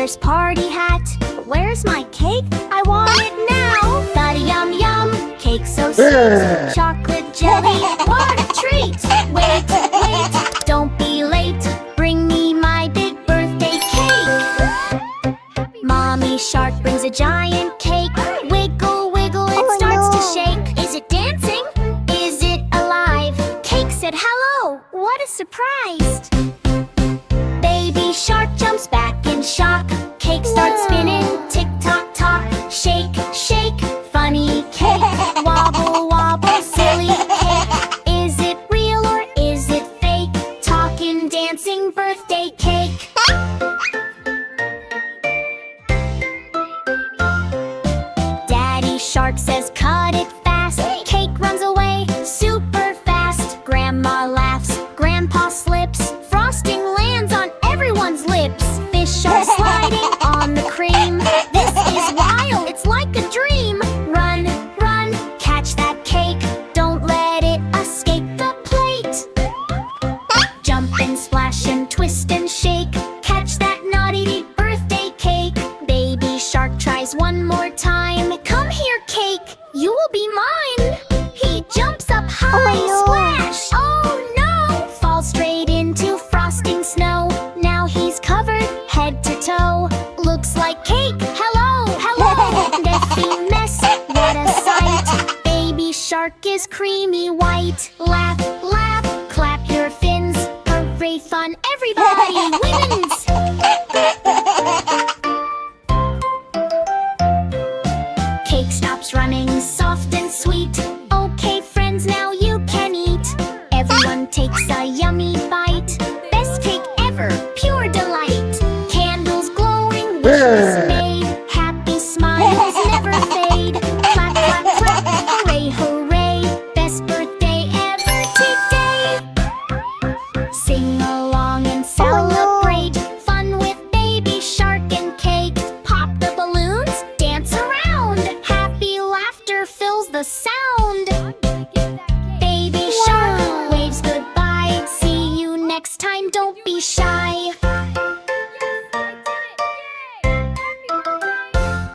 toddler's party hat. Where's my cake? I want it now. Thuddy yum yum, cake so sweet. Chocolate jelly, what a treat. Wait, wait, don't be late. Bring me my big birthday cake. Mommy shark brings a giant cake. Wiggle, wiggle, it starts to shake. Is it dancing? Is it alive? Cake said hello, what a surprise. Baby shark jumps back in shock. Cake starts spinning, tick tock tock. Shake, shake, funny cake. Wobble, wobble, silly cake. Is it real or is it fake? Talking, dancing birthday cake. Daddy shark says cut it fast. Cake runs away super fast. Grandma laughs, grandpa slips. Frosting lands on everyone's lips. Fish are sliding on the cream. This is wild, it's like a dream. Run, run, catch that cake. Don't let it escape the plate. Jump and splash and twist and shake. Catch that naughty birthday cake. Baby shark tries one more time. Come here, cake, you will be mine. He jumps up high, splash. Oh no, falls straight into frosting snow. Now he's covered head to toe. Looks like cake, hello, hello. Messy mess, what a sight. Baby shark is creamy white. Laugh, laugh, clap your fins. Hooray fun, everybody wins. Cake stops running, soft and sweet. Okay friends, now you can eat. Everyone takes a yummy bite. Best cake ever, pure delight. Candles glowing, wishes made. Happy smiles never fade. Clap, clap, clap, hooray, hooray. Best birthday ever today. Sing along and celebrate. Fun with baby shark and cake. Pop the balloons, dance around. Happy laughter fills the sound. Baby shark waves goodbye. See you next time, don't be shy.